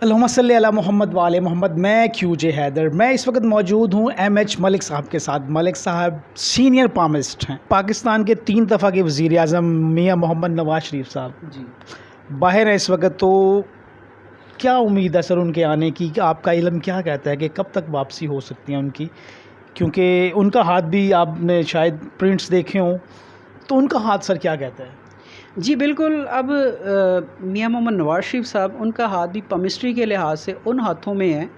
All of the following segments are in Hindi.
अल्लाहुम्मा सल्ली अला मोहम्मद वाले मोहम्मद। मैं QJ हैदर। मैं इस वक्त मौजूद हूँ MH मलिक साहब के साथ। मलिक साहब सीनियर पामिस्ट हैं, पाकिस्तान के 3 दफ़ा के वज़ीर आज़म मियाँ मोहम्मद नवाज शरीफ साहब जी बाहर हैं इस वक्त। तो क्या उम्मीद है सर उनके आने की? आपका इल्म क्या कहता है कि कब तक वापसी हो सकती है उनकी? क्योंकि उनका हाथ भी आपने शायद प्रिंट्स देखे हों, तो उनका हाथ सर क्या कहता है? जी बिल्कुल। अब मियाँ मोहम्मद नवाज शरीफ साहब, उनका हाथ भी पमिस्ट्री के लिहाज से उन हाथों में है,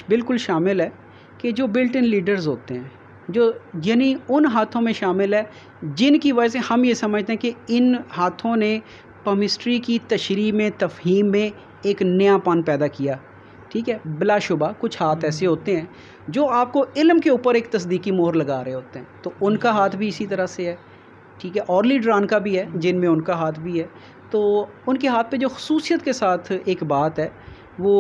बिल्कुल शामिल है कि जो बिल्ट इन लीडर्स होते हैं, जो यानी उन हाथों में शामिल है जिनकी वजह से हम ये समझते हैं कि इन हाथों ने पमिस्ट्री की तशरीह में, तफहीम में एक नयापन पैदा किया। ठीक है, बिलाशुबा कुछ हाथ ऐसे होते हैं जो आपको इल्म के ऊपर एक तस्दीकी मोहर लगा रहे होते हैं, तो उनका हाथ भी इसी तरह से है। ठीक है, और लीडरान का भी है जिनमें उनका हाथ भी है। तो उनके हाथ पे जो खसूसियत के साथ एक बात है वो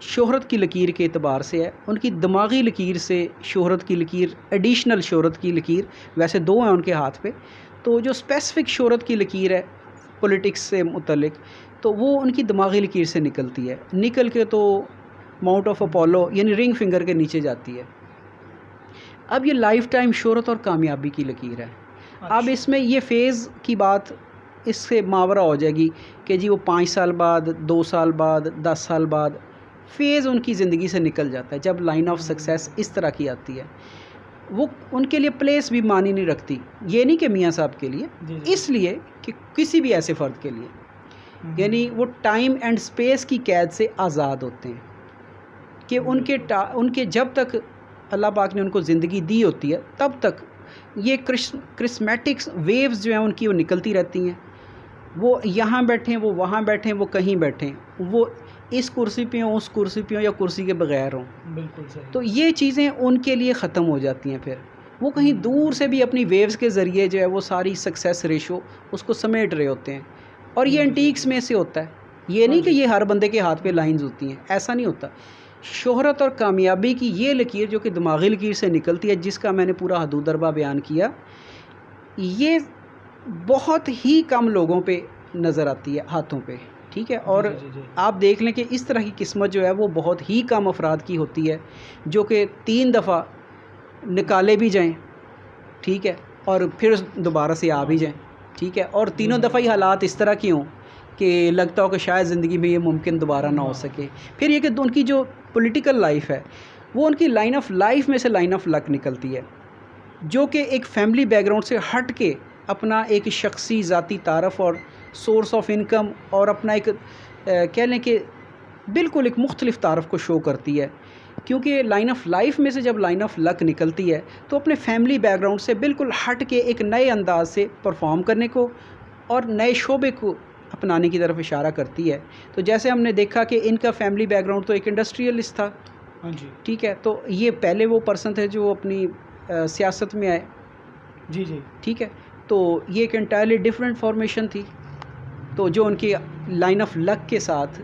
शोहरत की लकीर के एतबार से है। उनकी दिमागी लकीर से शोहरत की लकीर, एडिशनल शोहरत की लकीर, वैसे 2 हैं उनके हाथ पे। तो जो स्पेसिफ़िक शोहरत की लकीर है पॉलिटिक्स से मुतल्लिक, तो वो उनकी दिमागी लकीर से निकलती है। निकल के तो माउंट ऑफ अपोलो यानी रिंग फिंगर के नीचे जाती है। अब ये लाइफ टाइम शोहरत और कामयाबी की लकीर है। अब इसमें ये फ़ेज़ की बात इससे मावरा हो जाएगी कि जी वो 5 साल बाद, 2 साल बाद, 10 साल बाद फ़ेज़ उनकी ज़िंदगी से निकल जाता है। जब लाइन ऑफ सक्सेस इस तरह की आती है, वो उनके लिए प्लेस भी मानी नहीं रखती। ये नहीं कि मियाँ साहब के लिए, इसलिए कि किसी भी ऐसे फ़र्द के लिए, यानी वो टाइम एंड स्पेस की कैद से आज़ाद होते हैं कि उनके जब तक अल्लाह पाक ने उनको ज़िंदगी दी होती है तब तक ये क्रिस्मेटिक्स वेव्स जो हैं उनकी वो निकलती रहती हैं। वो यहाँ बैठें, वो वहाँ बैठें, वो कहीं बैठें, वो इस कुर्सी पे हों, उस कुर्सी पे हों या कुर्सी के बगैर हों। बिल्कुल सही। तो ये चीज़ें उनके लिए ख़त्म हो जाती हैं। फिर वो कहीं दूर से भी अपनी वेव्स के ज़रिए जो है वो सारी सक्सेस रेशो उसको समेट रहे होते हैं। और ये एंटीक्स में से होता है, ये नहीं कि ये हर बंदे के हाथ पे लाइंस होती हैं, ऐसा नहीं होता। शोहरत और कामयाबी की ये लकीर जो कि दिमागी लकीर से निकलती है, जिसका मैंने पूरा हदूद-दरबा बयान किया, ये बहुत ही कम लोगों पे नज़र आती है हाथों पे। ठीक है, और आप देख लें कि इस तरह की किस्मत जो है वो बहुत ही कम अफराद की होती है जो कि 3 दफ़ा निकाले भी जाएं, ठीक है, और फिर दोबारा से आ भी जाएं। ठीक है, और तीनों दफ़ा ही हालात इस तरह के हों कि लगता हो कि शायद ज़िंदगी में ये मुमकिन दोबारा ना हो सके। फिर ये कि उनकी जो पॉलिटिकल लाइफ है वो उनकी लाइन ऑफ लाइफ में से लाइन ऑफ लक निकलती है, जो कि एक फैमिली बैकग्राउंड से हट के अपना एक शख्सी ज़ाती तारफ़ और सोर्स ऑफ इनकम और अपना एक कह लें कि बिल्कुल एक मुख्तलिफ़ तारफ़ को शो करती है। क्योंकि लाइन ऑफ लाइफ में से जब लाइन ऑफ लक निकलती है तो अपने फैमिली बैकग्राउंड से बिल्कुल हट के एक नए अंदाज से परफॉर्म करने को और नए शोबे को अपनाने की तरफ इशारा करती है। तो जैसे हमने देखा कि इनका फैमिली बैकग्राउंड तो एक इंडस्ट्रियलिस्ट था। हाँ जी। ठीक है, तो ये पहले वो पर्सन थे जो अपनी सियासत में आए। जी जी। ठीक है, तो ये एक एंटायरली डिफरेंट फॉर्मेशन थी। तो जो उनकी लाइन ऑफ लक के साथ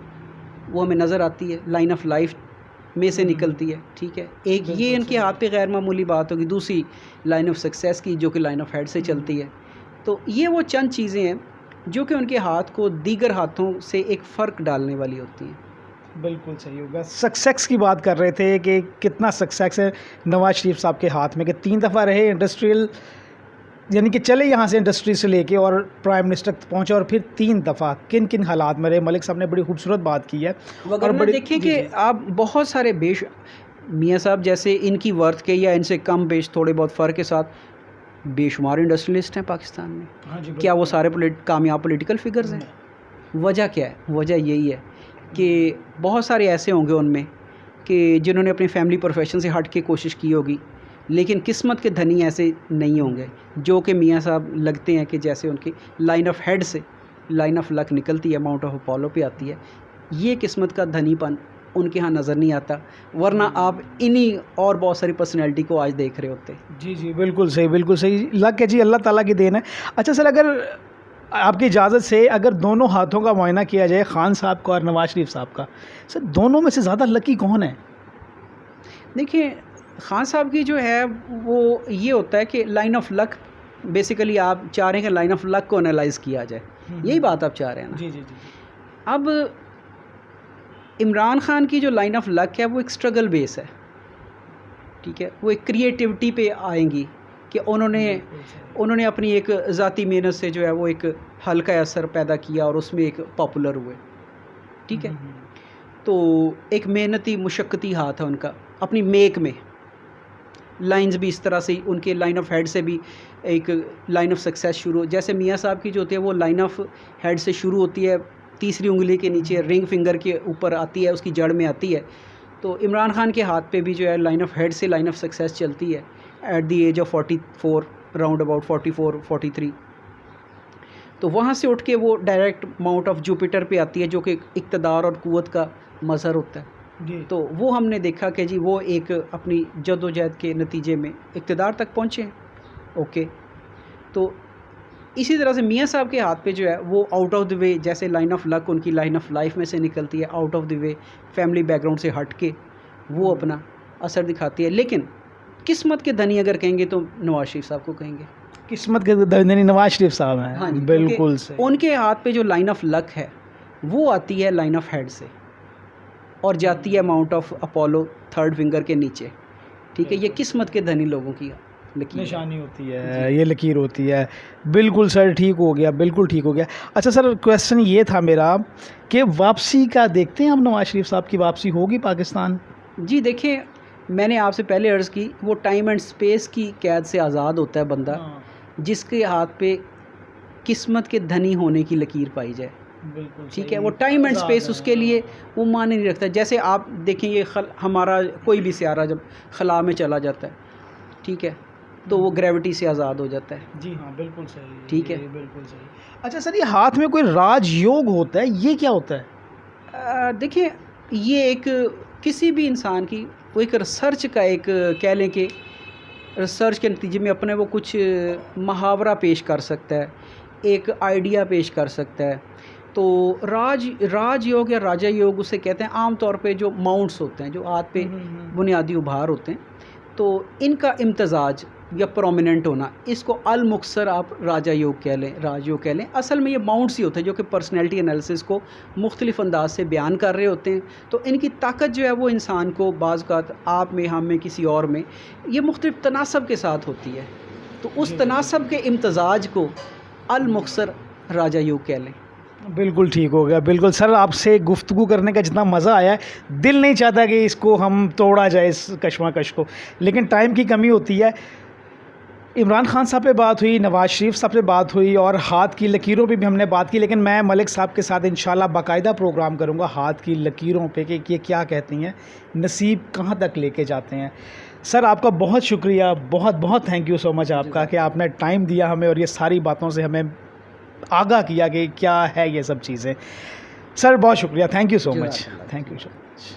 वो हमें नज़र आती है, लाइन ऑफ लाइफ में से निकलती है। ठीक है, एक ये इनके हाथ पे गैर मामूली बात होगी, दूसरी लाइन ऑफ सक्सेस की जो कि लाइन ऑफ हेड से चलती है। तो ये वो चंद चीज़ें हैं जो कि उनके हाथ को दीगर हाथों से एक फ़र्क डालने वाली होती हैं। बिल्कुल सही होगा। सक्सेस की बात कर रहे थे कि कितना सक्सेस है नवाज शरीफ साहब के हाथ में, कि 3 दफ़ा रहे इंडस्ट्रियल, यानी कि चले यहाँ से इंडस्ट्री से लेके और प्राइम मिनिस्टर तक पहुँचे, और फिर 3 दफ़ा किन किन हालात में रहे। मलिक साहब ने बड़ी खूबसूरत बात की है। और बड़ी देखें कि आप बहुत सारे मियाँ साहब जैसे इनकी वर्थ के या इनसे कम बेश थोड़े बहुत फ़र्क के साथ बेशुमार इंडस्ट्रियलिस्ट हैं पाकिस्तान में। हाँ जी, क्या वो सारे कामयाब पॉलिटिकल फिगर्स हैं? वजह क्या है? वजह यही है कि बहुत सारे ऐसे होंगे उनमें कि जिन्होंने अपनी फैमिली प्रोफेशन से हट के कोशिश की होगी, लेकिन किस्मत के धनी ऐसे नहीं होंगे जो कि मियाँ साहब लगते हैं कि जैसे उनकी लाइन ऑफ हेड से लाइन ऑफ लक निकलती है, माउंट ऑफ अपोलो पे आती है। ये किस्मत का धनीपन उनके यहाँ नज़र नहीं आता, वरना आप इन्हीं और बहुत सारी पर्सनैलिटी को आज देख रहे होते। जी जी, बिल्कुल सही, बिल्कुल सही। लक है जी, अल्लाह ताला की देन है। अच्छा सर, अगर आपकी इजाज़त से अगर दोनों हाथों का मुआयना किया जाए, खान साहब का और नवाज शरीफ साहब का, सर दोनों में से ज़्यादा लकी कौन है? देखिए, खान साहब की जो है वो ये होता है कि लाइन ऑफ लक, बेसिकली आप चाह रहे हैं कि लाइन ऑफ लक को एनालाइज़ किया जाए, यही बात आप चाह रहे हैं ना? जी जी जी। अब इमरान खान की जो लाइन ऑफ लक है वो एक स्ट्रगल बेस है, ठीक है। वो एक क्रिएटिविटी पे आएंगी कि उन्होंने अपनी एक ज़ाती मेहनत से जो है वो एक हल्का असर पैदा किया और उसमें एक पॉपुलर हुए, ठीक है। तो एक मेहनती मुशक्क़ती हाथ है उनका अपनी मेक में। लाइंस भी इस तरह से उनके लाइन ऑफ हेड से भी एक लाइन ऑफ सक्सेस शुरू, जैसे मियाँ साहब की जो होती है वो लाइन ऑफ हेड से शुरू होती है, तीसरी उंगली के नीचे रिंग फिंगर के ऊपर आती है, उसकी जड़ में आती है। तो इमरान खान के हाथ पे भी जो है लाइन ऑफ हेड से लाइन ऑफ सक्सेस चलती है at the age of 44, round about 44 43। तो वहाँ से उठ के वो डायरेक्ट माउंट ऑफ जुपिटर पे आती है जो कि इक़्तिदार और क़ुव्वत का मज़हर होता है जी। तो वो हमने देखा कि जी वो एक अपनी जद्दोजहद के नतीजे में इक़्तिदार तक पहुँचे हैं। ओके, तो इसी तरह से मियाँ साहब के हाथ पे जो है वो आउट ऑफ द वे, जैसे लाइन ऑफ लक उनकी लाइन ऑफ लाइफ में से निकलती है, out of the way family background से हट के वो अपना असर दिखाती है। लेकिन किस्मत के धनी अगर कहेंगे तो नवाज शरीफ साहब को कहेंगे। किस्मत के धनी नवाज शरीफ साहब हैं। हाँ जी, बिल्कुल सही। उनके हाथ पे जो लाइन ऑफ लक है वो आती है लाइन ऑफ हेड से और जाती है mount of Apollo third finger के नीचे, ठीक है। ये किस्मत के धनी लोगों की निशानी होती है, ये लकीर होती है। बिल्कुल सर, ठीक हो गया, बिल्कुल ठीक हो गया। अच्छा सर, क्वेश्चन ये था मेरा कि वापसी का देखते हैं हम, नवाज शरीफ साहब की वापसी होगी पाकिस्तान? जी देखिए, मैंने आपसे पहले अर्ज़ की वो टाइम एंड स्पेस की कैद से आज़ाद होता है बंदा जिसके हाथ पे किस्मत के धनी होने की लकीर पाई जाए, बिल्कुल ठीक है। वो टाइम एंड स्पेस उसके लिए वो माने नहीं रखता। जैसे आप देखें ये हमारा कोई भी सियारा जब खला में चला जाता है, ठीक है, तो वो ग्रेविटी से आज़ाद हो जाता है। जी हाँ, बिल्कुल सही, ठीक है, बिल्कुल सही। अच्छा सर, ये हाथ में कोई राजयोग होता है, ये क्या होता है? देखिए, ये एक किसी भी इंसान की वो एक रिसर्च का एक कह लें कि रिसर्च के नतीजे में अपने वो कुछ मुहावरा पेश कर सकता है, एक आइडिया पेश कर सकता है। तो राजयोग या राजा योग उसे कहते हैं। आम तौर पे जो माउंट्स होते हैं, जो हाथ पे बुनियादी उभार होते हैं, तो इनका इम्तजाज या प्रोमिनेंट होना, इसको अलमुक्सर आप राजा योग कह लें, राजयोग कह लें। असल में ये माउंट्स ही होते हैं जो कि पर्सनैलिटी एनालिसिस को मुख्तलिफ अंदाज से बयान कर रहे होते हैं। तो इनकी ताकत जो है वो इंसान को बाज़ औक़ात आप में, हम में, किसी और में ये मुख्तलिफ तनासब के साथ होती है। तो उस तनासब के इम्तजाज को अलमुक्सर राजा योग कह लें। बिल्कुल ठीक हो गया। बिल्कुल सर, आपसे गुफ्तगू करने का जितना मज़ा आया है, दिल नहीं चाहता कि इसको हम तोड़ा जाए इस कशमकश को, लेकिन टाइम की कमी होती है। इमरान खान साहब पे बात हुई, नवाज़ शरीफ साहब से बात हुई और हाथ की लकीरों पे भी हमने बात की, लेकिन मैं मलिक साहब के साथ इंशाल्लाह बाकायदा प्रोग्राम करूँगा हाथ की लकीरों पे कि ये क्या कहती हैं, नसीब कहाँ तक लेके जाते हैं। सर आपका बहुत शुक्रिया, बहुत बहुत थैंक यू सो मच आपका कि आपने टाइम दिया हमें और ये सारी बातों से हमें आगाह किया कि क्या है ये सब चीज़ें। सर बहुत शुक्रिया, thank you so much, thank you so much.